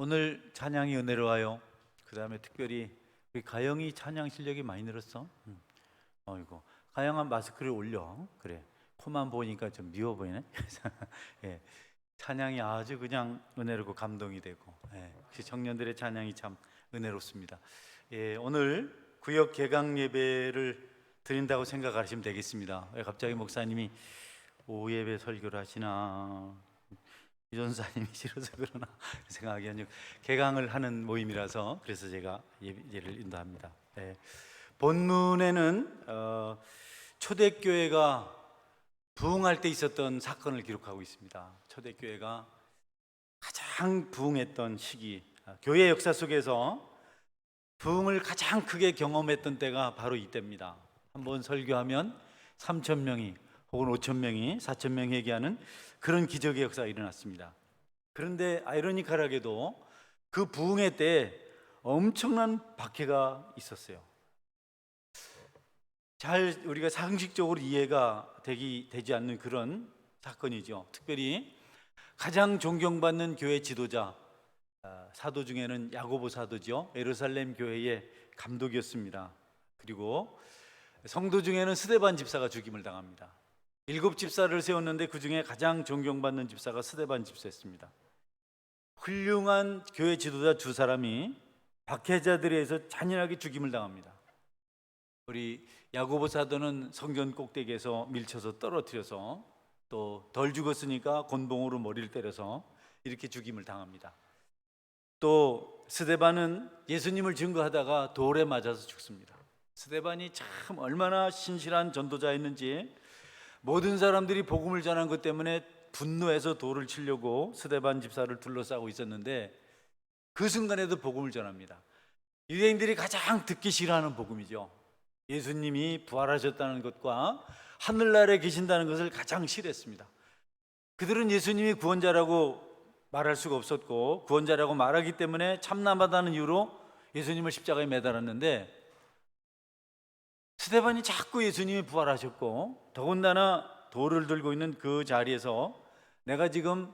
오늘 찬양이 은혜로워요. 그 다음에 특별히 우리 가영이 찬양 실력이 많이 늘었어. 어이고, 가영아 마스크를 올려. 그래, 코만 보니까 좀 미워 보이네. 예, 찬양이 아주 그냥 은혜롭고 감동이 되고, 역시 청년들의 찬양이 참 은혜롭습니다. 오늘 구역 개강 예배를 드린다고 생각하시면 되겠습니다. 왜 갑자기 목사님이 오후 예배 설교를 하시나, 이 전사님이 싫어서 그러나 생각하기 아니고 개강을 하는 모임이라서 그래서 제가 예배를 인도합니다. 본문에는 초대교회가 부흥할 때 있었던 사건을 기록하고 있습니다. 초대교회가 가장 부흥했던 시기, 교회 역사 속에서 부흥을 가장 크게 경험했던 때가 바로 이때입니다. 한번 설교하면 3,000명이 혹은 5,000명이 4,000명이 회개하는 그런 기적의 역사가 일어났습니다. 그런데 아이러니컬하게도 그 부흥회 때 엄청난 박해가 있었어요. 잘 우리가 상식적으로 이해가 되지 않는 그런 사건이죠. 특별히 가장 존경받는 교회 지도자, 사도 중에는 야고보 사도죠. 예루살렘 교회의 감독이었습니다. 그리고 성도 중에는 스데반 집사가 죽임을 당합니다. 7 집사를 세웠는데 그 중에 가장 존경받는 집사가 스데반 집사였습니다. 훌륭한 교회 지도자 2사람이 박해자들에 의해서 잔인하게 죽임을 당합니다. 우리 야고보 사도는 성전 꼭대기에서 밀쳐서 떨어뜨려서 또 덜 죽었으니까 곤봉으로 머리를 때려서 이렇게 죽임을 당합니다. 또 스데반은 예수님을 증거하다가 돌에 맞아서 죽습니다. 스데반이 참 얼마나 신실한 전도자였는지 모든 사람들이 복음을 전한 것 때문에 분노해서 돌을 치려고 스데반 집사를 둘러싸고 있었는데 그 순간에도 복음을 전합니다. 유대인들이 가장 듣기 싫어하는 복음이죠. 예수님이 부활하셨다는 것과 하늘나라에 계신다는 것을 가장 싫어했습니다. 그들은 예수님이 구원자라고 말할 수가 없었고 구원자라고 말하기 때문에 참남하다는 이유로 예수님을 십자가에 매달았는데 스데반이 자꾸 예수님이 부활하셨고 더군다나 돌을 들고 있는 그 자리에서 내가 지금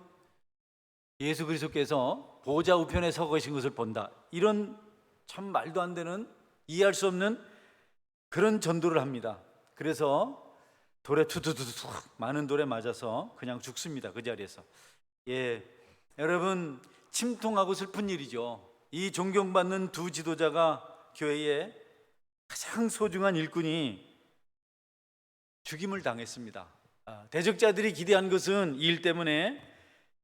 예수 그리스도께서 보좌 우편에 서 계신 것을 본다, 이런 참 말도 안 되는, 이해할 수 없는 그런 전도를 합니다. 그래서 돌에 투두두두 많은 돌에 맞아서 그냥 죽습니다. 그 자리에서. 여러분, 침통하고 슬픈 일이죠. 이 존경받는 2 지도자가 교회에 가장 소중한 일꾼이 죽임을 당했습니다. 대적자들이 기대한 것은 이 일 때문에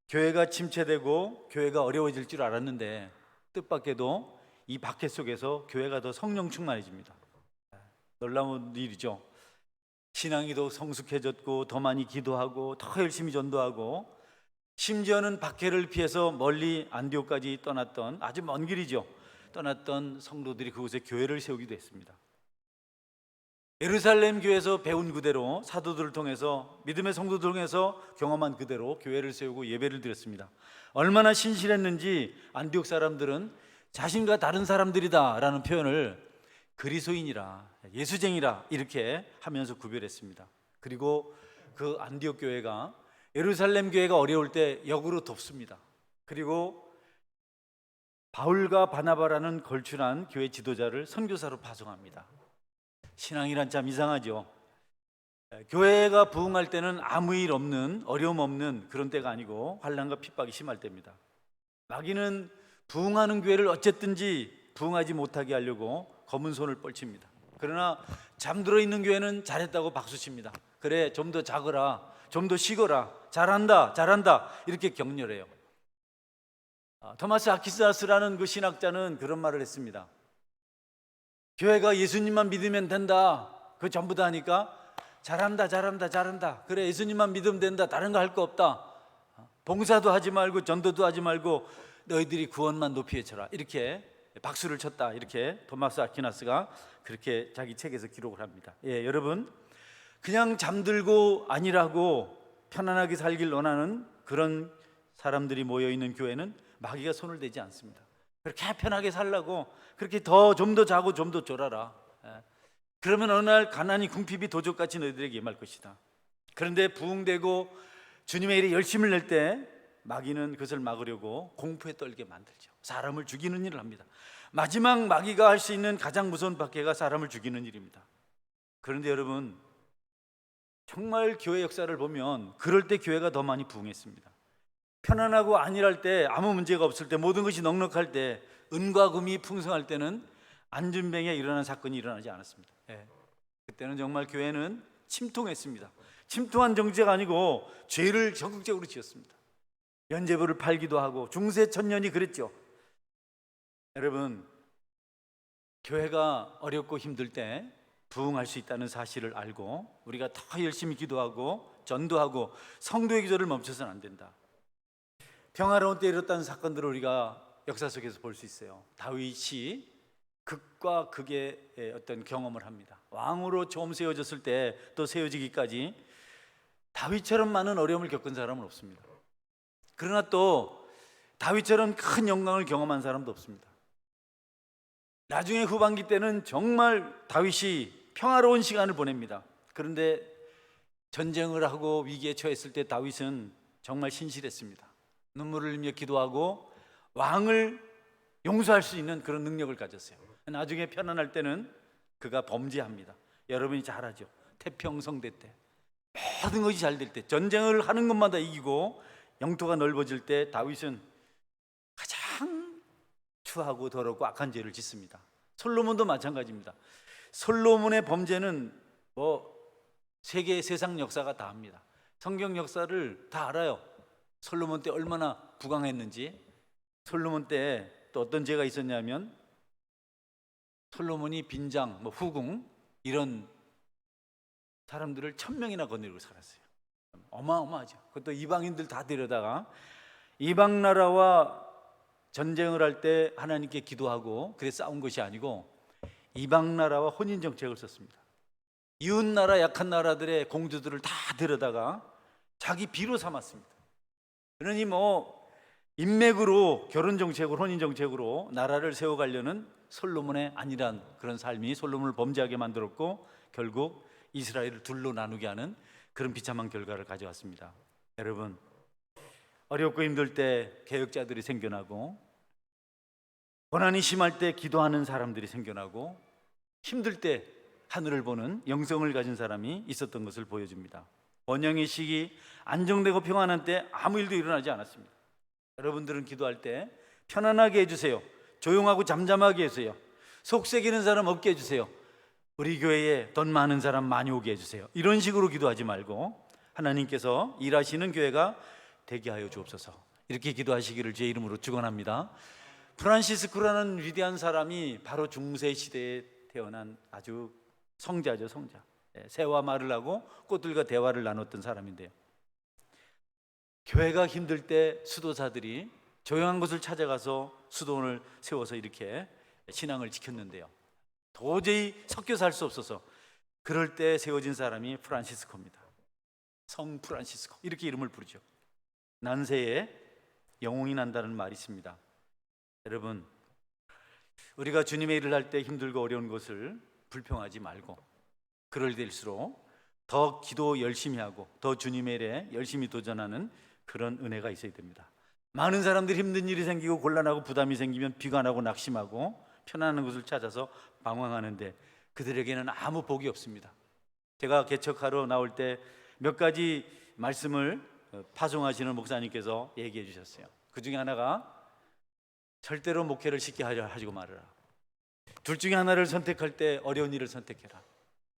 교회가 침체되고 교회가 어려워질 줄 알았는데 뜻밖에도 이 박해 속에서 교회가 더 성령 충만해집니다. 놀라운 일이죠. 신앙이 더 성숙해졌고 더 많이 기도하고 더 열심히 전도하고 심지어는 박해를 피해서 멀리 안디옥까지 떠났던, 아주 먼 길이죠, 떠났던 성도들이 그곳에 교회를 세우기도 했습니다. 예루살렘 교회에서 배운 그대로 사도들을 통해서, 믿음의 성도들을 통해서 경험한 그대로 교회를 세우고 예배를 드렸습니다. 얼마나 신실했는지 안디옥 사람들은 자신과 다른 사람들이다 라는 표현을 그리스도인이라, 예수쟁이라 이렇게 하면서 구별했습니다. 그리고 그 안디옥 교회가 예루살렘 교회가 어려울 때 역으로 돕습니다. 그리고 바울과 바나바라는 걸출한 교회 지도자를 선교사로 파송합니다. 신앙이란 참 이상하죠. 교회가 부흥할 때는 아무 일 없는, 어려움 없는 그런 때가 아니고 환난과 핍박이 심할 때입니다. 마귀는 부흥하는 교회를 어쨌든지 부흥하지 못하게 하려고 검은 손을 뻘칩니다. 그러나 잠들어 있는 교회는 잘했다고 박수칩니다. 그래, 좀 더 자거라, 좀 더 쉬거라, 잘한다 이렇게 격려해요. 토마스 아퀴나스라는 그 신학자는 그런 말을 했습니다. 교회가 예수님만 믿으면 된다, 그 전부 다 하니까 잘한다, 그래 예수님만 믿으면 된다, 다른 거 할 거 없다, 봉사도 하지 말고 전도도 하지 말고 너희들이 구원만 높이 외쳐라, 이렇게 박수를 쳤다, 이렇게 토마스 아퀴나스가 그렇게 자기 책에서 기록을 합니다. 여러분, 그냥 잠들고 안일하고 편안하게 살길 원하는 그런 사람들이 모여있는 교회는 마귀가 손을 대지 않습니다. 그렇게 편하게 살라고 그렇게 좀 더 자고 좀 더 졸아라. 그러면 어느 날 가난이 궁핍이 도적같이 너희들에게 임할 것이다. 그런데 부흥되고 주님의 일에 열심을 낼 때 마귀는 그것을 막으려고 공포에 떨게 만들죠. 사람을 죽이는 일을 합니다. 마지막 마귀가 할 수 있는 가장 무서운 박해가 사람을 죽이는 일입니다. 그런데 여러분, 정말 교회 역사를 보면 그럴 때 교회가 더 많이 부흥했습니다. 편안하고 안일할 때, 아무 문제가 없을 때, 모든 것이 넉넉할 때, 은과 금이 풍성할 때는 안전병에 일어난 사건이 일어나지 않았습니다. 그때는 정말 교회는 침통했습니다. 침통한 정죄가 아니고 죄를 적극적으로 지었습니다. 면죄부를 팔기도 하고 중세 천년이 그랬죠. 여러분, 교회가 어렵고 힘들 때 부흥할 수 있다는 사실을 알고 우리가 더 열심히 기도하고 전도하고 성도의 기도를 멈춰서는 안 된다. 평화로운 때 일어났다는 사건들을 우리가 역사 속에서 볼 수 있어요. 다윗이 극과 극의 어떤 경험을 합니다. 왕으로 처음 세워졌을 때 또 세워지기까지 다윗처럼 많은 어려움을 겪은 사람은 없습니다. 그러나 또 다윗처럼 큰 영광을 경험한 사람도 없습니다. 나중에 후반기 때는 정말 다윗이 평화로운 시간을 보냅니다. 그런데 전쟁을 하고 위기에 처했을 때 다윗은 정말 신실했습니다. 눈물을 흘리며 기도하고 왕을 용서할 수 있는 그런 능력을 가졌어요. 나중에 편안할 때는 그가 범죄합니다. 여러분이 잘 아죠. 태평성대 때 모든 것이 잘 될 때, 전쟁을 하는 것마다 이기고 영토가 넓어질 때 다윗은 가장 추하고 더럽고 악한 죄를 짓습니다. 솔로몬도 마찬가지입니다. 솔로몬의 범죄는 세계 세상 역사가 다 압니다. 성경 역사를 다 알아요. 솔로몬 때 얼마나 부강했는지. 솔로몬 때 또 어떤 죄가 있었냐면 솔로몬이 빈장, 후궁 이런 사람들을 1000명이나 거느리고 살았어요. 어마어마하죠. 그것도 이방인들 다 데려다가 이방 나라와 전쟁을 할 때 하나님께 기도하고 그래 싸운 것이 아니고 이방 나라와 혼인 정책을 썼습니다. 이웃 나라 약한 나라들의 공주들을 다 데려다가 자기 비로 삼았습니다. 그러니 인맥으로 결혼 정책으로 혼인 정책으로 나라를 세워가려는 솔로몬의 안일한 그런 삶이 솔로몬을 범죄하게 만들었고 결국 이스라엘을 둘로 나누게 하는 그런 비참한 결과를 가져왔습니다. 여러분, 어렵고 힘들 때 개혁자들이 생겨나고 고난이 심할 때 기도하는 사람들이 생겨나고 힘들 때 하늘을 보는 영성을 가진 사람이 있었던 것을 보여줍니다. 번영의 시기, 안정되고 평안한 때 아무 일도 일어나지 않았습니다. 여러분들은 기도할 때 편안하게 해주세요. 조용하고 잠잠하게 해주세요. 속색이는 사람 없게 해주세요. 우리 교회에 돈 많은 사람 많이 오게 해주세요. 이런 식으로 기도하지 말고 하나님께서 일하시는 교회가 되게 하여 주옵소서, 이렇게 기도하시기를 제 이름으로 축원합니다. 프란시스코라는 위대한 사람이 바로 중세 시대에 태어난 아주 성자죠, 성자. 새와 말을 하고 꽃들과 대화를 나눴던 사람인데요. 교회가 힘들 때 수도사들이 조용한 곳을 찾아가서 수도원을 세워서 이렇게 신앙을 지켰는데요. 도저히 섞여 살 수 없어서 그럴 때 세워진 사람이 프란시스코입니다. 성 프란시스코, 이렇게 이름을 부르죠. 난세에 영웅이 난다는 말이 있습니다. 여러분, 우리가 주님의 일을 할 때 힘들고 어려운 것을 불평하지 말고 그럴 때일수록 더 기도 열심히 하고 더 주님의 일에 열심히 도전하는 그런 은혜가 있어야 됩니다. 많은 사람들이 힘든 일이 생기고 곤란하고 부담이 생기면 비관하고 낙심하고 편안한 곳을 찾아서 방황하는데 그들에게는 아무 복이 없습니다. 제가 개척하러 나올 때 몇 가지 말씀을 파송하시는 목사님께서 얘기해 주셨어요. 그 중에 하나가 절대로 목회를 쉽게 하시고 말아라. 둘 중에 하나를 선택할 때 어려운 일을 선택해라.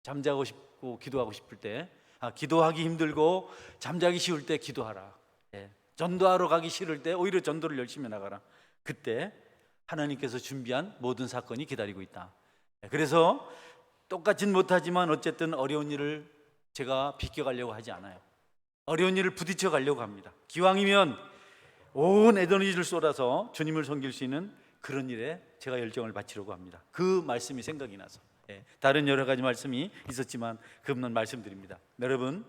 잠자고 싶고 기도하고 싶을 때, 기도하기 힘들고 잠자기 쉬울 때 기도하라. 전도하러 가기 싫을 때 오히려 전도를 열심히 나가라. 그때 하나님께서 준비한 모든 사건이 기다리고 있다. 그래서 똑같진 못하지만 어쨌든 어려운 일을 제가 비껴가려고 하지 않아요. 어려운 일을 부딪혀 가려고 합니다. 기왕이면 온 에너지를 쏟아서 주님을 섬길 수 있는 그런 일에 제가 열정을 바치려고 합니다. 그 말씀이 생각이 나서 다른 여러 가지 말씀이 있었지만 그것만 말씀드립니다. 여러분,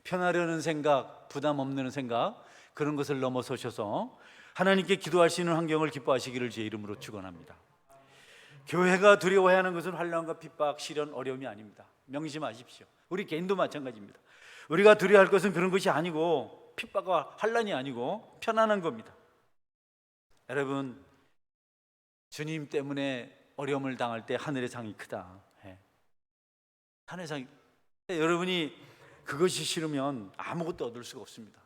편하려는 생각, 부담 없는 생각, 그런 것을 넘어서셔서 하나님께 기도할 수 있는 환경을 기뻐하시기를 제 이름으로 축원합니다. 교회가 두려워해야 하는 것은 환난과 핍박, 시련, 어려움이 아닙니다. 명심하십시오. 우리 개인도 마찬가지입니다. 우리가 두려워할 것은 그런 것이 아니고 핍박과 환난이 아니고 편안한 겁니다. 여러분, 주님 때문에 어려움을 당할 때 하늘의 상이 크다. 하늘의 상이, 여러분이 그것이 싫으면 아무것도 얻을 수가 없습니다.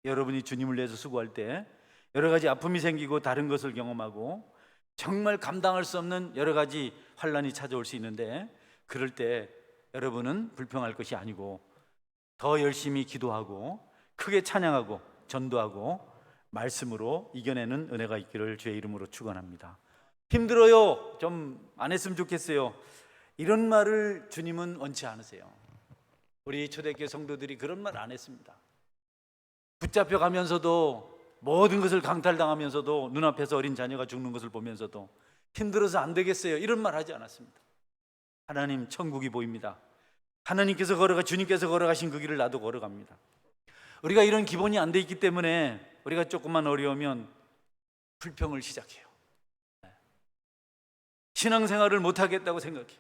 여러분이 주님을 위해서 수고할 때 여러 가지 아픔이 생기고 다른 것을 경험하고 정말 감당할 수 없는 여러 가지 환난이 찾아올 수 있는데, 그럴 때 여러분은 불평할 것이 아니고 더 열심히 기도하고 크게 찬양하고 전도하고 말씀으로 이겨내는 은혜가 있기를 주의 이름으로 축원합니다. 힘들어요, 좀 안 했으면 좋겠어요, 이런 말을 주님은 원치 않으세요. 우리 초대교회 성도들이 그런 말 안 했습니다. 붙잡혀 가면서도, 모든 것을 강탈당하면서도, 눈앞에서 어린 자녀가 죽는 것을 보면서도 힘들어서 안 되겠어요, 이런 말 하지 않았습니다. 하나님 천국이 보입니다. 하나님께서 주님께서 걸어가신 그 길을 나도 걸어갑니다. 우리가 이런 기본이 안 돼 있기 때문에 우리가 조금만 어려우면 불평을 시작해요. 신앙생활을 못 하겠다고 생각해요.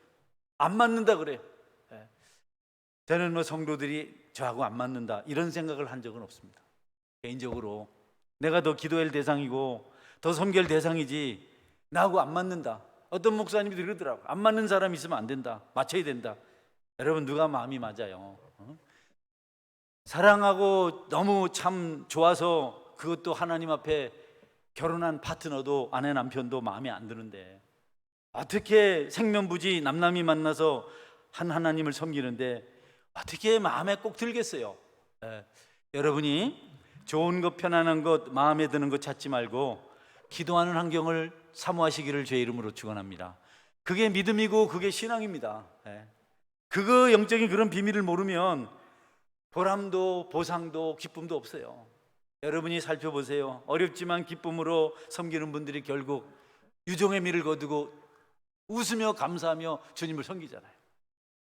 안 맞는다 그래요. 저는 성도들이 저하고 안 맞는다 이런 생각을 한 적은 없습니다. 개인적으로 내가 더 기도할 대상이고 더 섬길 대상이지 나하고 안 맞는다. 어떤 목사님이 그러더라고요. 안 맞는 사람이 있으면 안 된다, 맞춰야 된다. 여러분, 누가 마음이 맞아요? 사랑하고 너무 참 좋아서, 그것도 하나님 앞에 결혼한 파트너도, 아내 남편도 마음에 안 드는데 어떻게 생면부지 남남이 만나서 한 하나님을 섬기는데 어떻게 마음에 꼭 들겠어요? 여러분이 좋은 것, 편안한 것, 마음에 드는 것 찾지 말고 기도하는 환경을 사모하시기를 주의 이름으로 축원합니다. 그게 믿음이고 그게 신앙입니다. 그거 영적인 그런 비밀을 모르면 보람도 보상도 기쁨도 없어요. 여러분이 살펴보세요. 어렵지만 기쁨으로 섬기는 분들이 결국 유종의 미를 거두고 웃으며 감사하며 주님을 섬기잖아요.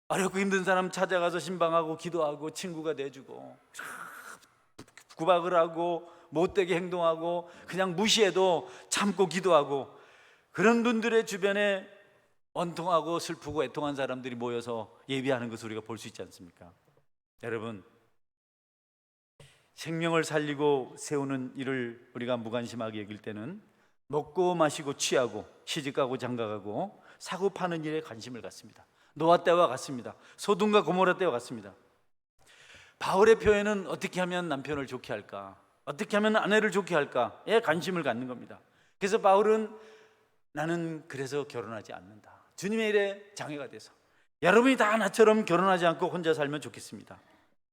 어렵고 힘든 사람 찾아가서 신방하고 기도하고 친구가 돼주고 구박을 하고 못되게 행동하고 그냥 무시해도 참고 기도하고, 그런 분들의 주변에 원통하고 슬프고 애통한 사람들이 모여서 예배하는 것을 우리가 볼 수 있지 않습니까? 여러분, 생명을 살리고 세우는 일을 우리가 무관심하게 여길 때는 먹고 마시고 취하고 시집가고 장가가고 사고 파는 일에 관심을 갖습니다. 노아 때와 같습니다. 소돔과 고모라 때와 같습니다. 바울의 표현은 어떻게 하면 남편을 좋게 할까, 어떻게 하면 아내를 좋게 할까에 관심을 갖는 겁니다. 그래서 바울은 나는 그래서 결혼하지 않는다, 주님의 일에 장애가 돼서. 여러분이 다 나처럼 결혼하지 않고 혼자 살면 좋겠습니다.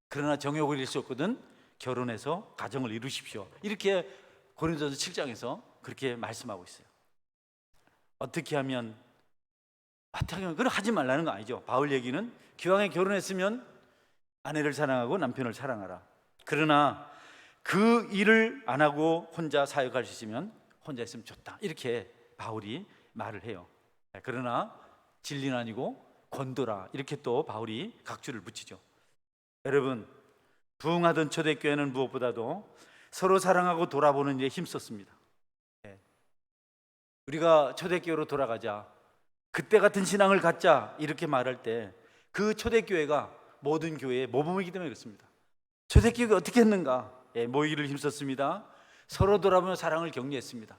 그러나 정욕을 잃을 수 없거든 결혼해서 가정을 이루십시오, 이렇게 고린도서 7장에서 그렇게 말씀하고 있어요. 어떻게 하면 그걸 하지 말라는 거 아니죠. 바울 얘기는 기왕에 결혼했으면 아내를 사랑하고 남편을 사랑하라. 그러나 그 일을 안 하고 혼자 사역할 수 있으면 혼자 있으면 좋다, 이렇게 바울이 말을 해요. 그러나 진리는 아니고 권도라, 이렇게 또 바울이 각주를 붙이죠. 여러분, 부흥하던 초대교회는 무엇보다도 서로 사랑하고 돌아보는 일에 힘썼습니다. 우리가 초대교회로 돌아가자, 그때 같은 신앙을 갖자, 이렇게 말할 때 그 초대교회가 모든 교회의 모범이기 때문에 그렇습니다. 초대교회가 어떻게 했는가? 모이기를 힘썼습니다. 서로 돌아보며 사랑을 격려했습니다.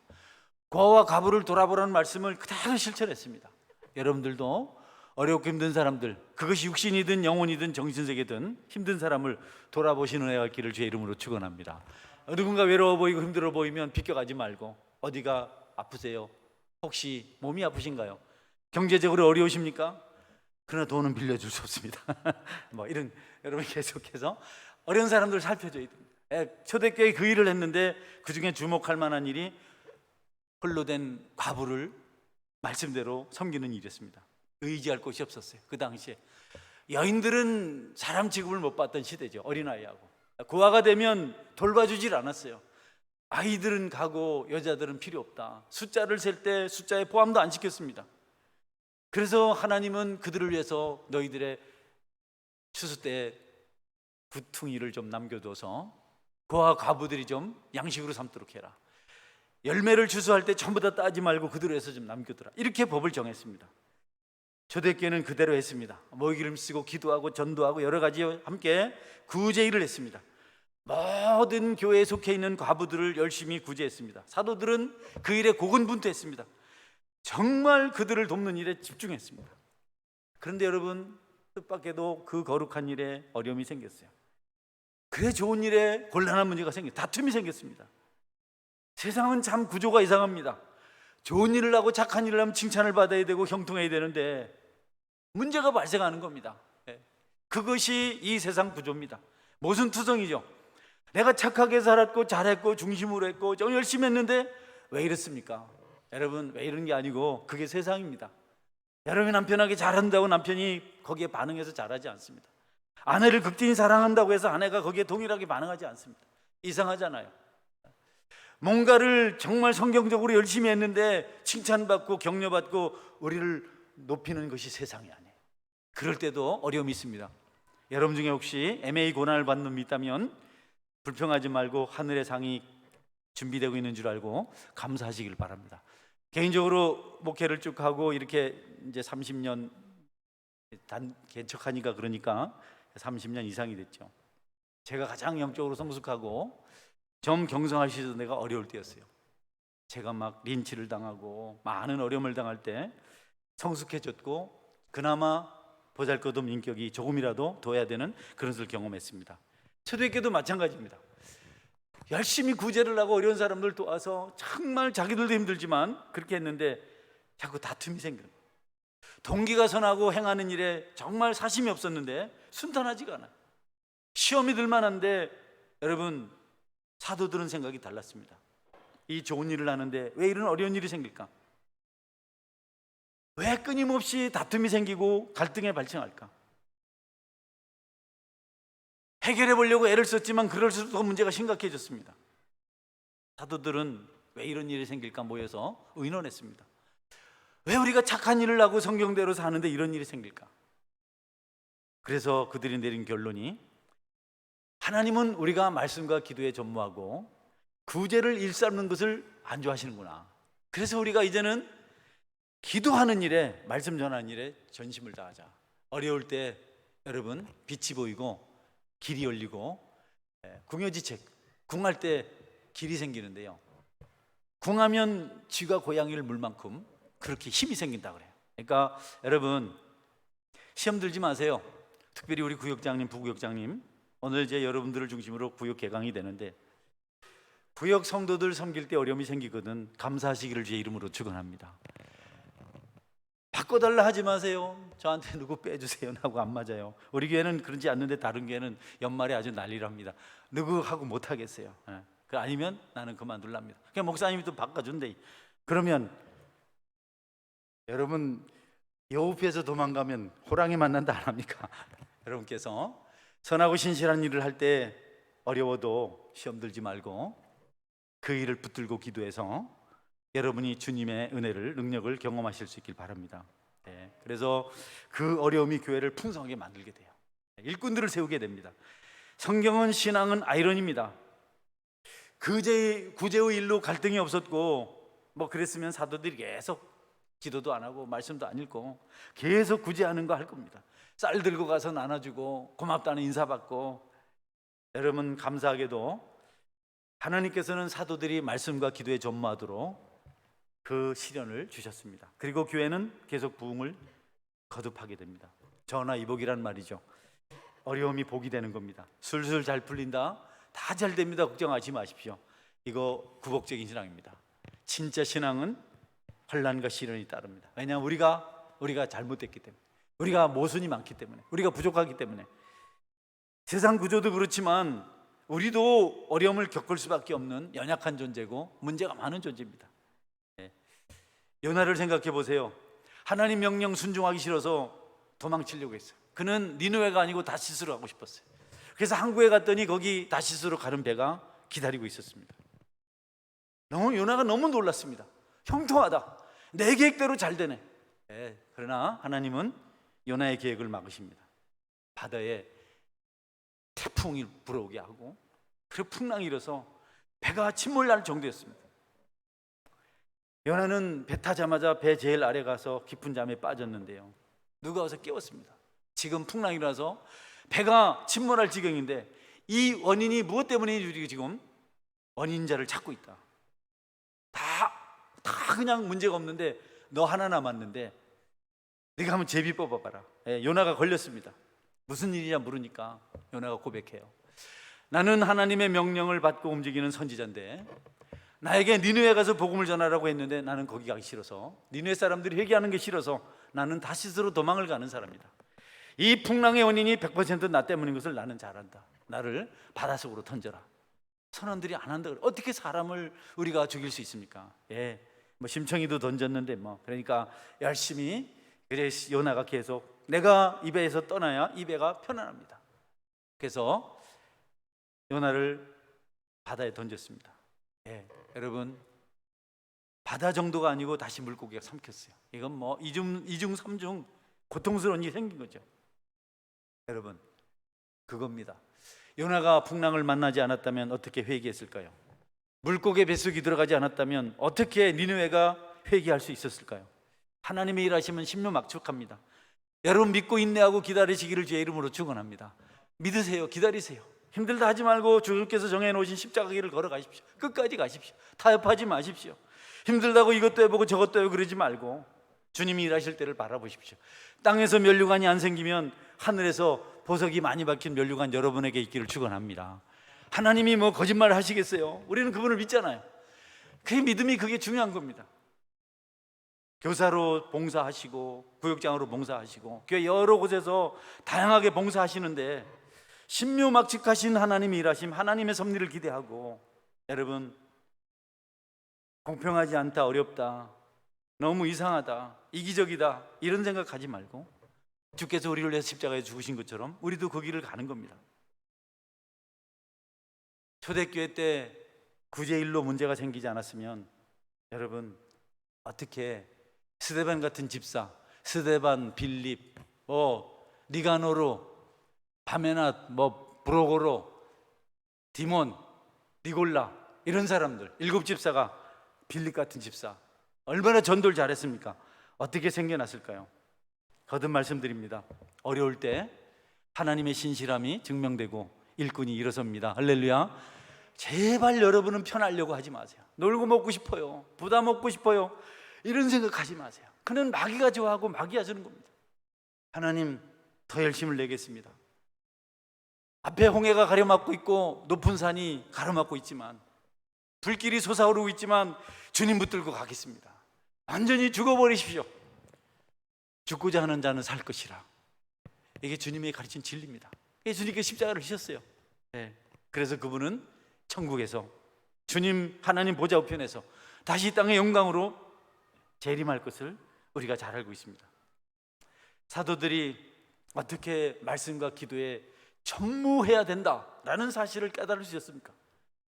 고아와 과부를 돌아보라는 말씀을 그대로 실천했습니다. 여러분들도 어렵고 힘든 사람들, 그것이 육신이든 영혼이든 정신세계든 힘든 사람을 돌아보시는 은혜가 있기를 주의 이름으로 축원합니다. 누군가 외로워 보이고 힘들어 보이면 비껴가지 말고, 어디가 아프세요? 혹시 몸이 아프신가요? 경제적으로 어려우십니까? 그러나 돈은 빌려줄 수 없습니다. 이런, 여러분 계속해서 어려운 사람들 살펴줘야 됩니다. 초대교회 그 일을 했는데 그 중에 주목할 만한 일이 홀로 된 과부를 말씀대로 섬기는 일이었습니다. 의지할 곳이 없었어요. 그 당시에 여인들은 사람 취급을 못 받던 시대죠. 어린아이하고 고아가 되면 돌봐주질 않았어요. 아이들은 가고 여자들은 필요 없다. 숫자를 셀 때 숫자에 포함도 안 시켰습니다. 그래서 하나님은 그들을 위해서 너희들의 추수 때 구퉁이를 좀 남겨둬서 고아 과부들이 좀 양식으로 삼도록 해라. 열매를 추수할 때 전부 다 따지 말고 그대로 해서 좀 남겨두라, 이렇게 법을 정했습니다. 초대교회는 그대로 했습니다. 모이기를 쓰고 기도하고 전도하고 여러 가지 함께 구제 일을 했습니다. 모든 교회에 속해 있는 과부들을 열심히 구제했습니다. 사도들은 그 일에 고군분투했습니다. 정말 그들을 돕는 일에 집중했습니다. 그런데 여러분, 뜻밖에도 그 거룩한 일에 어려움이 생겼어요. 그래 좋은 일에 곤란한 문제가 생겼어요. 다툼이 생겼습니다. 세상은 참 구조가 이상합니다. 좋은 일을 하고 착한 일을 하면 칭찬을 받아야 되고 형통해야 되는데 문제가 발생하는 겁니다. 그것이 이 세상 구조입니다. 모순투성이죠. 내가 착하게 살았고 잘했고 중심으로 했고 좀 열심히 했는데 왜 이렇습니까? 여러분, 왜 이런 게 아니고 그게 세상입니다. 여러분이 남편에게 잘한다고 남편이 거기에 반응해서 잘하지 않습니다. 아내를 극진히 사랑한다고 해서 아내가 거기에 동일하게 반응하지 않습니다. 이상하잖아요. 뭔가를 정말 성경적으로 열심히 했는데 칭찬받고 격려받고 우리를 높이는 것이 세상이 아니에요. 그럴 때도 어려움이 있습니다. 여러분 중에 혹시 MA 고난을 받는 놈이 있다면 불평하지 말고 하늘의 상이 준비되고 있는 줄 알고 감사하시길 바랍니다. 개인적으로 목회를 쭉 하고 이렇게 이제 30년 개척하니까 그러니까 30년 이상이 됐죠. 제가 가장 영적으로 성숙하고 좀 경성하시던 내가 어려울 때였어요. 제가 막 린치를 당하고 많은 어려움을 당할 때 성숙해졌고 그나마 보잘것없는 인격이 조금이라도 둬야 되는 그런 것을 경험했습니다. 초대교회도 마찬가지입니다. 열심히 구제를 하고 어려운 사람들 도와서 정말 자기들도 힘들지만 그렇게 했는데 자꾸 다툼이 생겨요. 동기가 선하고 행하는 일에 정말 사심이 없었는데 순탄하지가 않아요. 시험이 들 만한데 여러분, 사도들은 생각이 달랐습니다. 이 좋은 일을 하는데 왜 이런 어려운 일이 생길까? 왜 끊임없이 다툼이 생기고 갈등에 발생할까? 해결해 보려고 애를 썼지만 그럴수록 더 문제가 심각해졌습니다. 사도들은 왜 이런 일이 생길까 모여서 의논했습니다. 왜 우리가 착한 일을 하고 성경대로 사는데 이런 일이 생길까? 그래서 그들이 내린 결론이, 하나님은 우리가 말씀과 기도에 전무하고 구제를 일삼는 것을 안 좋아하시는구나. 그래서 우리가 이제는 기도하는 일에, 말씀 전하는 일에 전심을 다하자. 어려울 때 여러분, 빛이 보이고 길이 열리고, 궁여지책, 궁할 때 길이 생기는데요, 궁하면 쥐가 고양이를 물 만큼 그렇게 힘이 생긴다 그래요. 그러니까 여러분, 시험 들지 마세요. 특별히 우리 구역장님, 부구역장님, 오늘 이제 여러분들을 중심으로 구역 개강이 되는데 구역 성도들 섬길 때 어려움이 생기거든 감사하시기를 주의 이름으로 축원합니다. 바꿔달라 하지 마세요. 저한테 누구 빼주세요 하고 안 맞아요. 우리 교회는 그러지 않는데 다른 교회는 연말에 아주 난리랍니다. 누구 하고 못 하겠어요. 그 아니면 나는 그만둘랍니다. 그냥 목사님이 또 바꿔준대. 그러면 여러분, 여우피에서 도망가면 호랑이 만난다 안 합니까? 여러분께서 선하고 신실한 일을 할 때 어려워도 시험 들지 말고 그 일을 붙들고 기도해서 여러분이 주님의 은혜를, 능력을 경험하실 수 있길 바랍니다. 그래서 그 어려움이 교회를 풍성하게 만들게 돼요. 일꾼들을 세우게 됩니다. 성경은, 신앙은 아이러니입니다. 구제의 일로 갈등이 없었고 뭐 그랬으면 사도들이 계속 기도도 안 하고 말씀도 안 읽고 계속 구제하는 거 할 겁니다. 쌀 들고 가서 나눠주고 고맙다는 인사 받고. 여러분, 감사하게도 하나님께서는 사도들이 말씀과 기도에 전무하도록 그 시련을 주셨습니다. 그리고 교회는 계속 부흥을 거듭하게 됩니다. 전화 이복이란 말이죠. 어려움이 복이 되는 겁니다. 술술 잘 풀린다, 다 잘 됩니다, 걱정하지 마십시오. 이거 굴곡적인 신앙입니다. 진짜 신앙은 환난과 시련이 따릅니다. 왜냐하면 우리가 잘못됐기 때문에, 우리가 모순이 많기 때문에, 우리가 부족하기 때문에. 세상 구조도 그렇지만 우리도 어려움을 겪을 수밖에 없는 연약한 존재고 문제가 많은 존재입니다. 요나를 생각해 보세요. 하나님 명령 순종하기 싫어서 도망치려고 했어요. 그는 니느웨가 아니고 다시스로 가고 싶었어요. 그래서 항구에 갔더니 거기 다시스로 가는 배가 기다리고 있었습니다. 요나가 너무 놀랐습니다. 형통하다, 내 계획대로 잘 되네. 그러나 하나님은 요나의 계획을 막으십니다. 바다에 태풍이 불어오게 하고, 그리고 풍랑이 일어서 배가 침몰할 정도였습니다. 요나는 배 타자마자 배 제일 아래 가서 깊은 잠에 빠졌는데요, 누가 와서 깨웠습니다. 지금 풍랑이 일어나서 배가 침몰할 지경인데 이 원인이 무엇 때문에 우리가 지금 원인자를 찾고 있다. 다 그냥 문제가 없는데 너 하나 남았는데 네가 한번 제비 뽑아봐라. 요나가 걸렸습니다. 무슨 일이냐 물으니까 요나가 고백해요. 나는 하나님의 명령을 받고 움직이는 선지자인데 나에게 니느웨 가서 복음을 전하라고 했는데 나는 거기 가기 싫어서, 니느웨 사람들이 회개하는 게 싫어서 나는 다시스로 도망을 가는 사람이다. 이 풍랑의 원인이 100% 나 때문인 것을 나는 잘 안다. 나를 바닷속으로 던져라. 선원들이 안 한다. 어떻게 사람을 우리가 죽일 수 있습니까? 뭐 심청이도 던졌는데 그러니까 열심히. 그래서 요나가 계속 내가 이 배에서 떠나야 이 배가 편안합니다. 그래서 요나를 바다에 던졌습니다. 여러분, 바다 정도가 아니고 다시 물고기가 삼켰어요. 이건 뭐 이중 삼중 고통스러운 일이 생긴 거죠. 여러분, 그겁니다. 요나가 풍랑을 만나지 않았다면 어떻게 회개했을까요? 물고기 뱃속에 들어가지 않았다면 어떻게 니느웨가 회개할 수 있었을까요? 하나님의 일하시면 심료막축합니다. 여러분 믿고 인내하고 기다리시기를 주의 이름으로 축원합니다. 믿으세요. 기다리세요. 힘들다 하지 말고 주께서 정해놓으신 십자가 길을 걸어가십시오. 끝까지 가십시오. 타협하지 마십시오. 힘들다고 이것도 해보고 저것도 해보고 그러지 말고 주님이 일하실 때를 바라보십시오. 땅에서 면류관이 안 생기면 하늘에서 보석이 많이 박힌 면류관 여러분에게 있기를 축원합니다. 하나님이 뭐 거짓말을 하시겠어요? 우리는 그분을 믿잖아요. 그 믿음이 그게 중요한 겁니다. 교사로 봉사하시고 구역장으로 봉사하시고 교회 여러 곳에서 다양하게 봉사하시는데 신묘막측하신 하나님의 일하심, 하나님의 섭리를 기대하고, 여러분 공평하지 않다, 어렵다, 너무 이상하다, 이기적이다 이런 생각하지 말고 주께서 우리를 위해서 십자가에 죽으신 것처럼 우리도 그 길을 가는 겁니다. 초대교회 때 구제일로 문제가 생기지 않았으면 여러분 어떻게 스데반 같은 집사, 스데반, 빌립, 니가노로, 바메나, 브로고로, 디몬, 니골라 이런 사람들 7 집사가 빌립 같은 집사 얼마나 전도를 잘했습니까? 어떻게 생겨났을까요? 거듭 말씀드립니다. 어려울 때 하나님의 신실함이 증명되고 일꾼이 일어섭니다. 할렐루야. 제발 여러분은 편하려고 하지 마세요. 놀고 먹고 싶어요, 부담 먹고 싶어요, 이런 생각하지 마세요. 그는 마귀가 좋아하고 마귀가 주는 겁니다. 하나님 더 열심을 내겠습니다. 앞에 홍해가 가려막고 있고 높은 산이 가로막고 있지만, 불길이 솟아오르고 있지만 주님 붙들고 가겠습니다. 완전히 죽어버리십시오. 죽고자 하는 자는 살 것이라. 이게 주님이 가르친 진리입니다. 이게 주님께 십자가를 지셨어요. 그래서 그분은 천국에서 주님 하나님 보좌 우편에서 다시 이 땅의 영광으로 재림할 것을 우리가 잘 알고 있습니다. 사도들이 어떻게 말씀과 기도에 전무해야 된다라는 사실을 깨달을 수 있었습니까?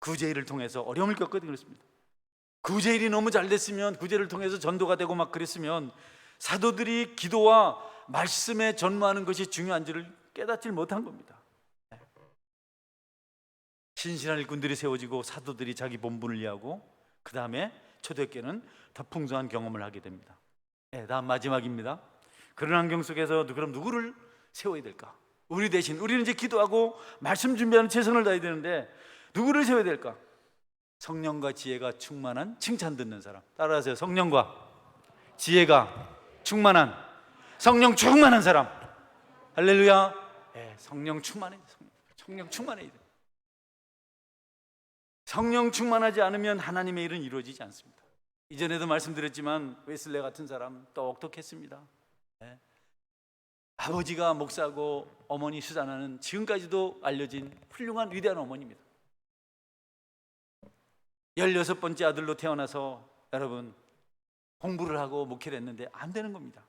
구제일을 통해서 어려움을 겪거든 그렇습니다. 구제일이 너무 잘 됐으면, 구제를 통해서 전도가 되고 막 그랬으면 사도들이 기도와 말씀에 전무하는 것이 중요한지를 깨닫지 못한 겁니다. 신실한 일꾼들이 세워지고 사도들이 자기 본분을 이해하고 그 다음에 초대교회는 더 풍성한 경험을 하게 됩니다. 다음 마지막입니다. 그런 환경 속에서 그럼 누구를 세워야 될까? 우리 대신 우리는 이제 기도하고 말씀 준비하는 최선을 다해야 되는데 누구를 세워야 될까? 성령과 지혜가 충만한 칭찬 듣는 사람. 따라하세요. 성령과 지혜가 충만한, 성령 충만한 사람. 할렐루야. 성령 충만해. 성령 충만해야 돼. 성령 충만하지 않으면 하나님의 일은 이루어지지 않습니다. 이전에도 말씀드렸지만 웨슬레 같은 사람 똑똑했습니다. 아버지가 목사고 어머니 수자나는 지금까지도 알려진 훌륭한 위대한 어머니입니다. 16번째 아들로 태어나서 여러분 공부를 하고 목회를 했는데 안 되는 겁니다.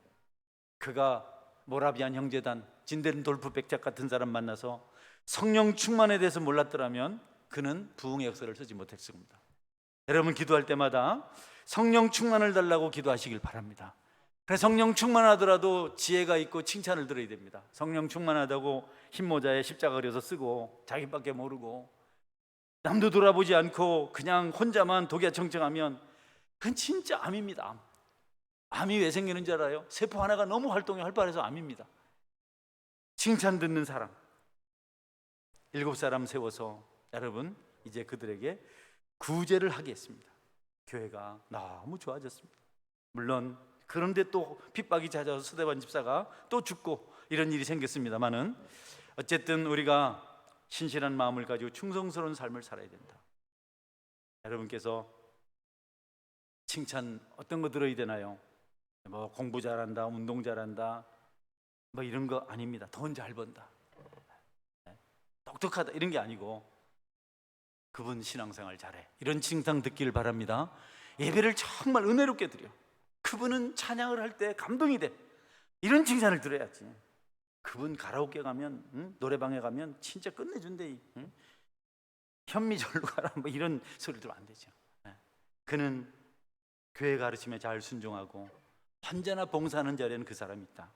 그가 모라비안 형제단 진덴돌프 백작 같은 사람 만나서 성령 충만에 대해서 몰랐더라면 그는 부흥의 역사를 쓰지 못했을 겁니다. 여러분 기도할 때마다 성령 충만을 달라고 기도하시길 바랍니다. 그래서 성령 충만하더라도 지혜가 있고 칭찬을 들어야 됩니다. 성령 충만하다고 흰모자에 십자가 그려서 쓰고 자기밖에 모르고 남도 돌아보지 않고 그냥 혼자만 독야청청하면 그건 진짜 암입니다. 암이 왜 생기는 줄 알아요? 세포 하나가 너무 활동이 활발해서 암입니다. 칭찬 듣는 사람, 7사람 세워서 여러분 이제 그들에게 구제를 하게 했습니다. 교회가 너무 좋아졌습니다. 물론 그런데 또 핍박이 잦아서 스데반 집사가 또 죽고 이런 일이 생겼습니다만은 어쨌든 우리가 신실한 마음을 가지고 충성스러운 삶을 살아야 된다. 여러분께서 칭찬 어떤 거 들어야 되나요? 뭐 공부 잘한다, 운동 잘한다, 뭐 이런 거 아닙니다. 돈 잘 번다, 똑똑하다 이런 게 아니고 그분 신앙생활 잘해 이런 칭찬 듣기를 바랍니다. 예배를 정말 은혜롭게 드려, 그분은 찬양을 할 때 감동이 돼, 이런 칭찬을 들어야지. 그분 가라오케 가면 노래방에 가면 진짜 끝내준대, 현미 절로 가라 뭐 이런 소리 들으면 안 되죠. 그는 교회 가르침에 잘 순종하고 언제나 봉사하는 자리에는 그 사람이 있다.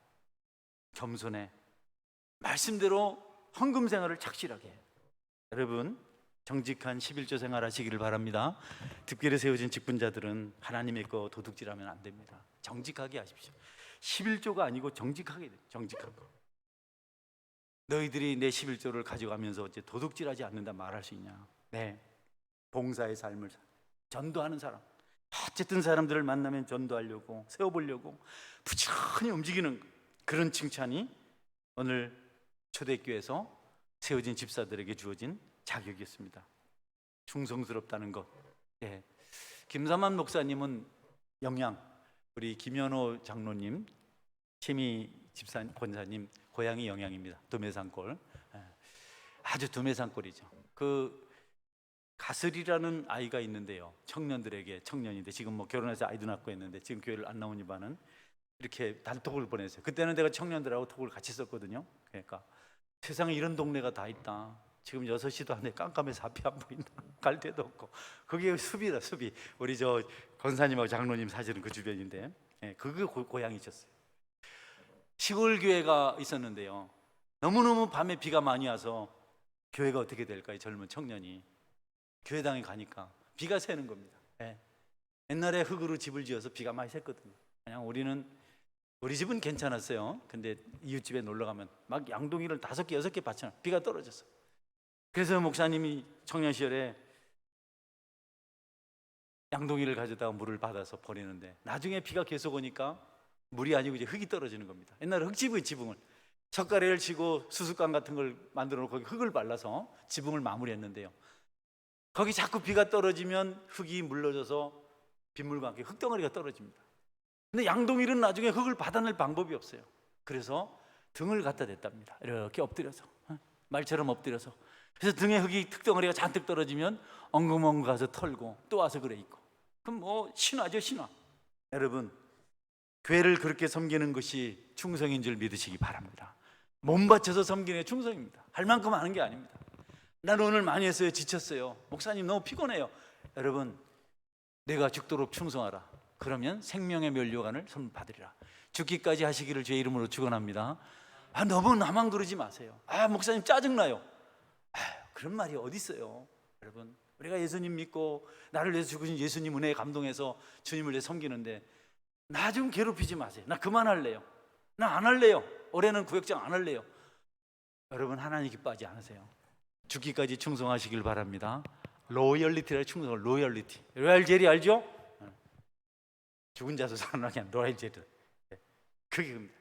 겸손해, 말씀대로 헌금 생활을 착실하게 해. 여러분 정직한 11조 생활하시기를 바랍니다. 특별히 세워진 직분자들은 하나님의 거 도둑질하면 안 됩니다. 정직하게 하십시오. 11조가 아니고 정직하게 돼요. 정직한 거. 너희들이 내 11조를 가져가면서 어째 도둑질하지 않는다 말할 수 있냐? 네, 봉사의 삶을 전도하는 사람, 어쨌든 사람들을 만나면 전도하려고 세워보려고 부지런히 움직이는 그런 칭찬이 오늘 초대교회에서 세워진 집사들에게 주어진 자격이었습니다. 충성스럽다는 것. 네. 김삼환 목사님은 영양, 우리 김현호 장로님, 최미 집사 권사님 고향이 영양입니다. 두메산골. 아주 두메산골이죠. 그 가슬이라는 아이가 있는데요, 청년들에게, 청년인데 지금 뭐 결혼해서 아이도 낳고 있는데 지금 교회를 안 나오니 반은 이렇게 단톡을 보냈어요. 그때는 내가 청년들하고 톡을 같이 썼거든요. 그러니까 세상에 이런 동네가 다 있다. 지금 6시도 안 돼, 깜깜해서 앞이 안 보인다. 갈 데도 없고. 그게 숲이다, 숲이. 우리 저 권사님하고 장로님 사실은 그 주변인데, 그게 고향이셨어요. 시골 교회가 있었는데요, 너무너무 밤에 비가 많이 와서 교회가 어떻게 될까요? 젊은 청년이 교회당에 가니까 비가 새는 겁니다. 옛날에 흙으로 집을 지어서 비가 많이 샜거든요. 그냥 우리 집은 괜찮았어요. 근데 이웃집에 놀러 가면 막 양동이를 5개, 6개 받쳐놔. 비가 떨어졌어. 그래서 목사님이 청년 시절에 양동이를 가져다가 물을 받아서 버리는데 나중에 비가 계속 오니까 물이 아니고 이제 흙이 떨어지는 겁니다. 옛날에 흙집의 지붕을 석가래를 치고 수수깡 같은 걸 만들어 놓고 거기 흙을 발라서 지붕을 마무리했는데요, 거기 자꾸 비가 떨어지면 흙이 물러져서 빗물과 함께 흙덩어리가 떨어집니다. 근데 양동이는 나중에 흙을 받아낼 방법이 없어요. 그래서 등을 갖다 댔답니다. 이렇게 엎드려서, 말처럼 엎드려서. 그래서 등에 흙이 흙덩어리가 잔뜩 떨어지면 엉금엉금 가서 털고 또 와서 그래 있고. 그럼 뭐 신화죠, 신화. 여러분 교회를 그렇게 섬기는 것이 충성인 줄 믿으시기 바랍니다. 몸 바쳐서 섬기는 게 충성입니다. 할 만큼 하는 게 아닙니다. 난 오늘 많이 했어요, 지쳤어요, 목사님 너무 피곤해요. 여러분 내가 죽도록 충성하라. 그러면 생명의 면류관을 선받으리라. 죽기까지 하시기를 주의 이름으로 축원합니다. 너무 나만 그러지 마세요. 목사님 짜증나요. 그런 말이 어디 있어요. 여러분 우리가 예수님 믿고 나를 위해서 죽으신 예수님 은혜에 감동해서 주님을 위해 섬기는데 나 좀 괴롭히지 마세요. 나 그만할래요. 나 안 할래요. 올해는 구역장 안 할래요. 여러분 하나님 기뻐하지 않으세요. 죽기까지 충성하시길 바랍니다. 로열리티라 충성을, 로열리티. 로얄 젤리 알죠? 죽은 자도 살아나게 하는 로얄 젤리. 그게 겁니다.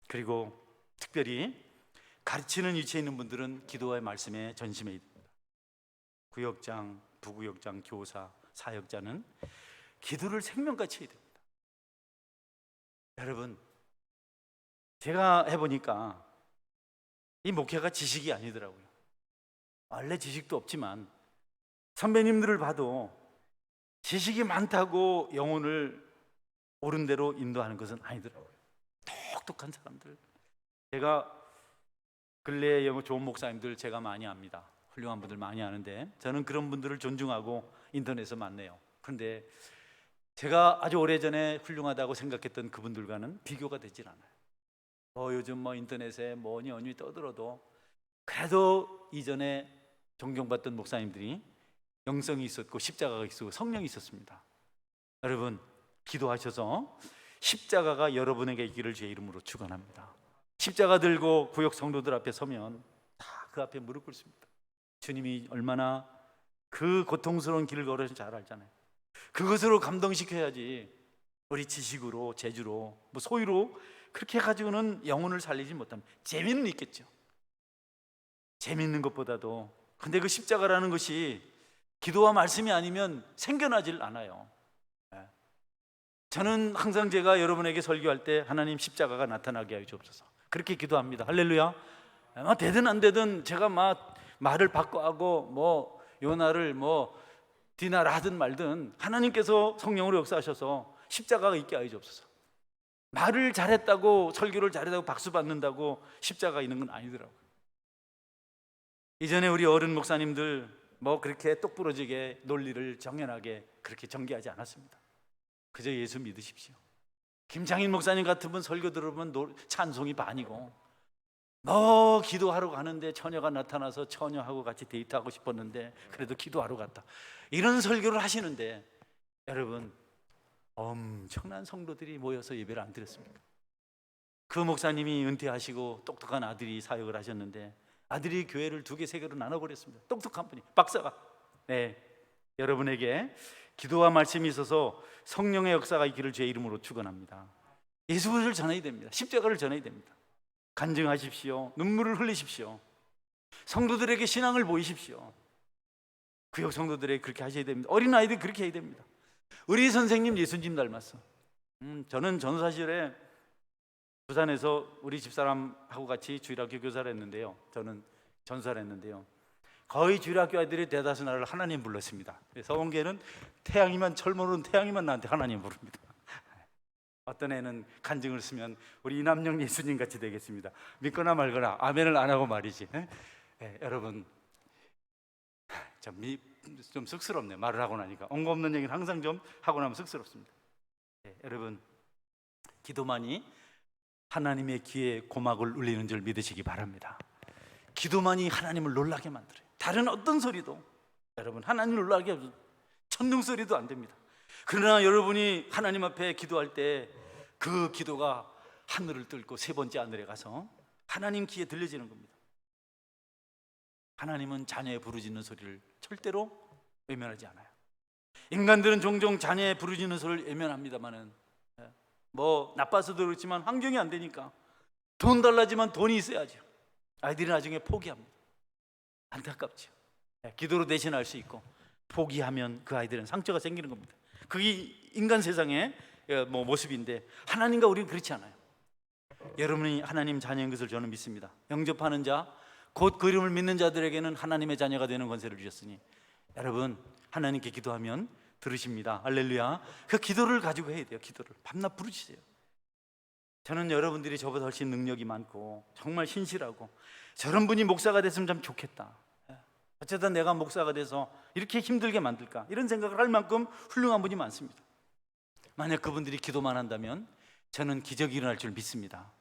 그리고 특별히 가르치는 위치에 있는 분들은 기도와의 말씀에 전심해야 됩니다. 구역장, 부구역장, 교사, 사역자는 기도를 생명같이 해야 됩니다. 여러분 제가 해보니까 이 목회가 지식이 아니더라고요. 원래 지식도 없지만 선배님들을 봐도 지식이 많다고 영혼을 옳은 대로 인도하는 것은 아니더라고요. 똑똑한 사람들. 제가 근래에 좋은 목사님들 제가 많이 압니다. 훌륭한 분들 많이 아는데 저는 그런 분들을 존중하고 인터넷에서 만나요. 그런데 제가 아주 오래전에 훌륭하다고 생각했던 그분들과는 비교가 되질 않아요. 요즘 인터넷에 뭐니 어니 떠들어도 그래도 이전에 존경받던 목사님들이 영성이 있었고 십자가가 있었고 성령이 있었습니다. 여러분 기도하셔서 십자가가 여러분에게 있기를 주의 이름으로 축원합니다. 십자가 들고 구역 성도들 앞에 서면 그 앞에 무릎 꿇습니다. 주님이 얼마나 그 고통스러운 길을 걸어서 잘 알잖아요. 그것으로 감동시켜야지 우리 지식으로, 재주로, 뭐 소유로 그렇게 해가지고는 영혼을 살리지 못합니다. 재미는 있겠죠. 재미있는 것보다도. 근데 그 십자가라는 것이 기도와 말씀이 아니면 생겨나질 않아요. 저는 항상 제가 여러분에게 설교할 때 하나님 십자가가 나타나게 하여 주옵소서 그렇게 기도합니다. 할렐루야. 되든 안 되든 제가 말을 바꿔하고 뭐 요나를 뭐 디나라 하든 말든 하나님께서 성령으로 역사하셔서 십자가가 있게 하여 주옵소서. 말을 잘했다고, 설교를 잘했다고 박수 받는다고 십자가가 있는 건 아니더라고요. 이전에 우리 어른 목사님들 뭐 그렇게 똑부러지게 논리를 정연하게 그렇게 전개하지 않았습니다. 그저 예수 믿으십시오. 김장인 목사님 같은 분 설교 들어보면 찬송이 반이고, 뭐 기도하러 가는데 처녀가 나타나서 처녀하고 같이 데이트하고 싶었는데 그래도 기도하러 갔다, 이런 설교를 하시는데, 여러분 엄청난 성도들이 모여서 예배를 안 드렸습니까? 그 목사님이 은퇴하시고 똑똑한 아들이 사역을 하셨는데 아들이 교회를 2개, 3개로 나눠버렸습니다. 똑똑한 분이, 박사가. 네, 여러분에게 기도와 말씀이 있어서 성령의 역사가 있기를 주의 이름으로 축원합니다. 예수를 전해야 됩니다. 십자가를 전해야 됩니다. 간증하십시오. 눈물을 흘리십시오. 성도들에게 신앙을 보이십시오. 구역 성도들에게 그렇게 하셔야 됩니다. 어린아이들 그렇게 해야 됩니다. 우리 선생님 예수님 닮았어. 저는 전사 시절에 부산에서 우리 집사람하고 같이 주일학교 교사를 했는데요, 저는 전사를 했는데요, 거의 주일학교 아이들이 대다수 나를 하나님 불렀습니다. 서원계는 태양이만, 철모는 태양이만 나한테 하나님 부릅니다. 어떤 애는 간증을 쓰면 우리 이남영 예수님 같이 되겠습니다. 믿거나 말거나 아멘을 안 하고 말이지. 여러분 좀 쑥스럽네, 말을 하고 나니까. 언거 없는 얘기는 항상 좀 하고 나면 쑥스럽습니다. 여러분 기도만이 하나님의 귀에 고막을 울리는 줄 믿으시기 바랍니다. 기도만이 하나님을 놀라게 만들어요. 다른 어떤 소리도 여러분 하나님을 놀라게 해요. 천둥 소리도 안 됩니다. 그러나 여러분이 하나님 앞에 기도할 때 그 기도가 하늘을 뚫고 3번째 하늘에 가서 하나님 귀에 들려지는 겁니다. 하나님은 자녀의 부르짖는 소리를 절대로 외면하지 않아요. 인간들은 종종 자녀의 부르짖는 소리를 외면합니다만은, 뭐 나빠서도 그렇지만 환경이 안 되니까 돈 달라지만 돈이 있어야죠. 아이들이 나중에 포기합니다. 안타깝죠. 기도로 대신할 수 있고 포기하면 그 아이들은 상처가 생기는 겁니다. 그게 인간 세상의 모습인데, 하나님과 우리는 그렇지 않아요. 여러분이 하나님 자녀인 것을 저는 믿습니다. 영접하는 자, 곧 그 이름을 믿는 자들에게는 하나님의 자녀가 되는 권세를 주셨으니, 여러분 하나님께 기도하면 들으십니다. 할렐루야. 그 기도를 가지고 해야 돼요. 기도를 밤낮 부르짖으세요. 저는 여러분들이 저보다 훨씬 능력이 많고 정말 신실하고 저런 분이 목사가 됐으면 참 좋겠다, 어쩌다 내가 목사가 돼서 이렇게 힘들게 만들까, 이런 생각을 할 만큼 훌륭한 분이 많습니다. 만약 그분들이 기도만 한다면 저는 기적이 일어날 줄 믿습니다.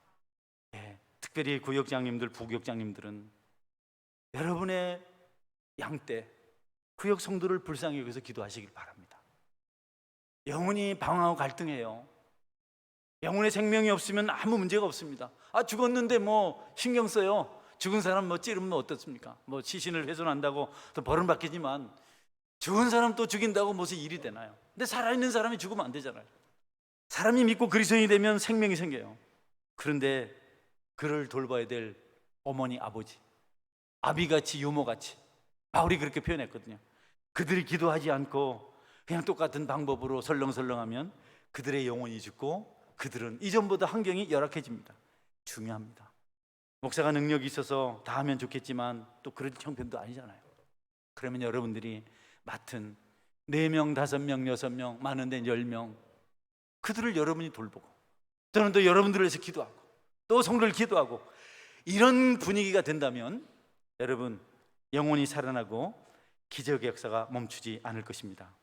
특별히 구역장님들, 부구역장님들은 여러분의 양떼 구역 성도를 불쌍히 여기서 기도하시길 바랍니다. 영혼이 방황하고 갈등해요. 영혼의 생명이 없으면 아무 문제가 없습니다. 죽었는데 뭐 신경 써요. 죽은 사람 뭐 찌르면 어떻습니까? 뭐 시신을 훼손한다고 또 벌은 받겠지만 죽은 사람 또 죽인다고 무슨 일이 되나요? 근데 살아있는 사람이 죽으면 안 되잖아요. 사람이 믿고 그리스도인이 되면 생명이 생겨요. 그런데 그를 돌봐야 될 어머니, 아버지, 아비같이 유모같이, 바울이 그렇게 표현했거든요. 그들이 기도하지 않고 그냥 똑같은 방법으로 설렁설렁하면 그들의 영혼이 죽고 그들은 이전보다 환경이 열악해집니다. 중요합니다. 목사가 능력이 있어서 다 하면 좋겠지만 또 그런 형편도 아니잖아요. 그러면 여러분들이 맡은 4명, 5명, 6명, 많은 데는 10명, 그들을 여러분이 돌보고, 저는 또 여러분들을 위해서 기도하고 또 성도를 기도하고, 이런 분위기가 된다면 여러분 영혼이 살아나고 기적의 역사가 멈추지 않을 것입니다.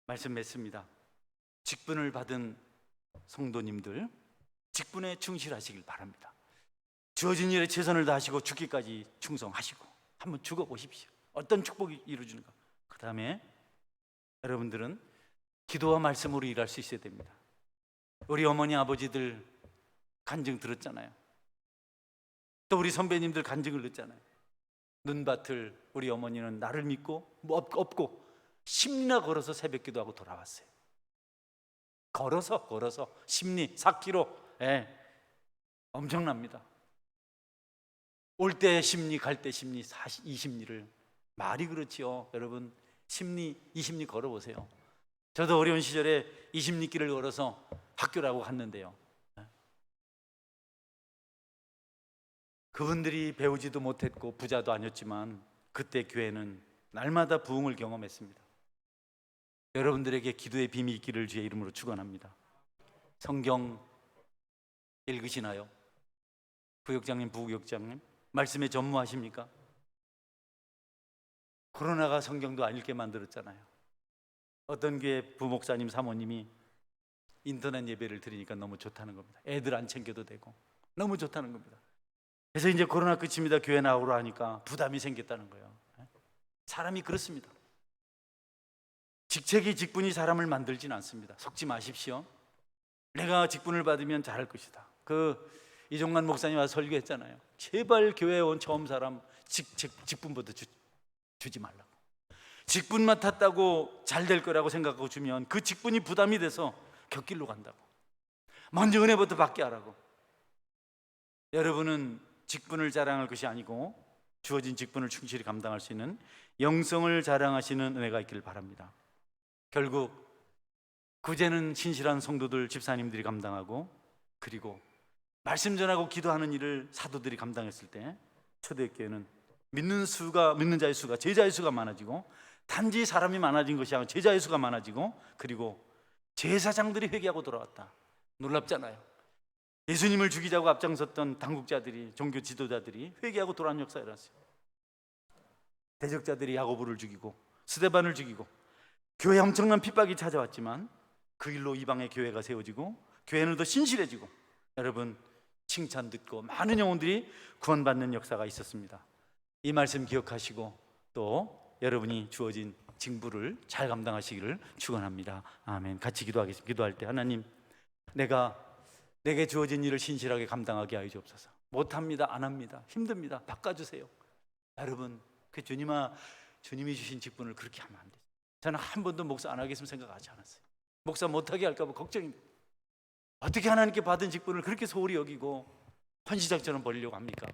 말씀 맺습니다. 직분을 받은 성도님들, 직분에 충실하시길 바랍니다. 주어진 일에 최선을 다하시고 죽기까지 충성하시고 한번 죽어보십시오. 어떤 축복이 이루어지는가. 그 다음에 여러분들은 기도와 말씀으로 일할 수 있어야 됩니다. 우리 어머니 아버지들 간증 들었잖아요. 또 우리 선배님들 간증을 듣잖아요. 눈밭을 우리 어머니는 나를 믿고 업고 10리나 걸어서 새벽 기도하고 돌아왔어요. 걸어서 10리 4km. 예, 엄청납니다. 올 때 10리 갈 때 10리 20리를 말이 그렇지요. 여러분 10리 20리 걸어보세요. 저도 어려운 시절에 20리 길을 걸어서 학교라고 갔는데요, 그분들이 배우지도 못했고 부자도 아니었지만 그때 교회는 날마다 부흥을 경험했습니다. 여러분들에게 기도의 비밀 있기를 주의 이름으로 축원합니다. 성경 읽으시나요? 부역장님, 부국역장님 말씀에 전무하십니까? 코로나가 성경도 안 읽게 만들었잖아요. 어떤 교회 부목사님, 사모님이 인터넷 예배를 드리니까 너무 좋다는 겁니다. 애들 안 챙겨도 되고 너무 좋다는 겁니다. 그래서 이제 코로나 끝입니다, 교회 나오라 하니까 부담이 생겼다는 거예요. 사람이 그렇습니다. 직책이 직분이 사람을 만들진 않습니다. 속지 마십시오. 내가 직분을 받으면 잘할 것이다. 이종만 목사님 와서 설교했잖아요. 제발 교회에 온 처음 사람 직분부터 주지 말라고. 직분 맡았다고 잘 될 거라고 생각하고 주면 그 직분이 부담이 돼서 곁길로 간다고. 먼저 은혜부터 받게 하라고. 여러분은 직분을 자랑할 것이 아니고 주어진 직분을 충실히 감당할 수 있는 영성을 자랑하시는 은혜가 있기를 바랍니다. 결국 구제는 신실한 성도들, 집사님들이 감당하고, 그리고 말씀 전하고 기도하는 일을 사도들이 감당했을 때 초대교회는 믿는 자의 수가, 제자의 수가 많아지고, 단지 사람이 많아진 것이 아니라 제자의 수가 많아지고, 그리고 제사장들이 회개하고 돌아왔다. 놀랍잖아요. 예수님을 죽이자고 앞장섰던 당국자들이, 종교 지도자들이 회개하고 돌아온 역사가 일어났어요. 대적자들이 야고보를 죽이고 스데반을 죽이고 교회에 엄청난 핍박이 찾아왔지만 그 일로 이방의 교회가 세워지고 교회는 더 신실해지고, 여러분 칭찬 듣고 많은 영혼들이 구원받는 역사가 있었습니다. 이 말씀 기억하시고 또 여러분이 주어진 직분을 잘 감당하시기를 축원합니다. 아멘. 같이 기도하겠습니다. 기도할 때 하나님, 내게 주어진 일을 신실하게 감당하게 하여 주옵소서. 못합니다, 안 합니다, 힘듭니다, 바꿔주세요. 여러분 주님이 주신 직분을 그렇게 하면 안 돼요. 저는 한 번도 목사 안 하겠으면 생각하지 않았어요. 목사 못하게 할까 봐 걱정입니다. 어떻게 하나님께 받은 직분을 그렇게 소홀히 여기고 헌시작처럼 버리려고 합니까?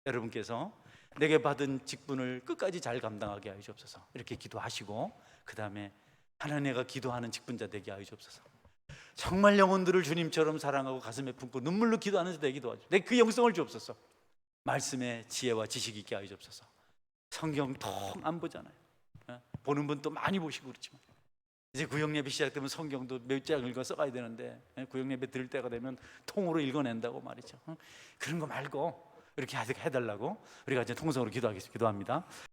여러분께서 내게 받은 직분을 끝까지 잘 감당하게 하여 주옵소서. 이렇게 기도하시고 그 다음에 하나님, 내가 기도하는 직분자 되게 하여 주옵소서. 정말 영혼들을 주님처럼 사랑하고 가슴에 품고 눈물로 기도하는 자 되게 도와주옵소서. 내 그 영성을 주옵소서. 말씀에 지혜와 지식 있게 하여 주옵소서. 성경 통 안 보잖아요. 보는 분도 많이 보시고 그렇지만 이제 구역예배 시작되면 성경도 몇 장 읽어 써가야 되는데 구역예배 들을 때가 되면 통으로 읽어낸다고 말이죠. 그런 거 말고 이렇게 해달라고 우리가 이제 통성으로 기도합니다.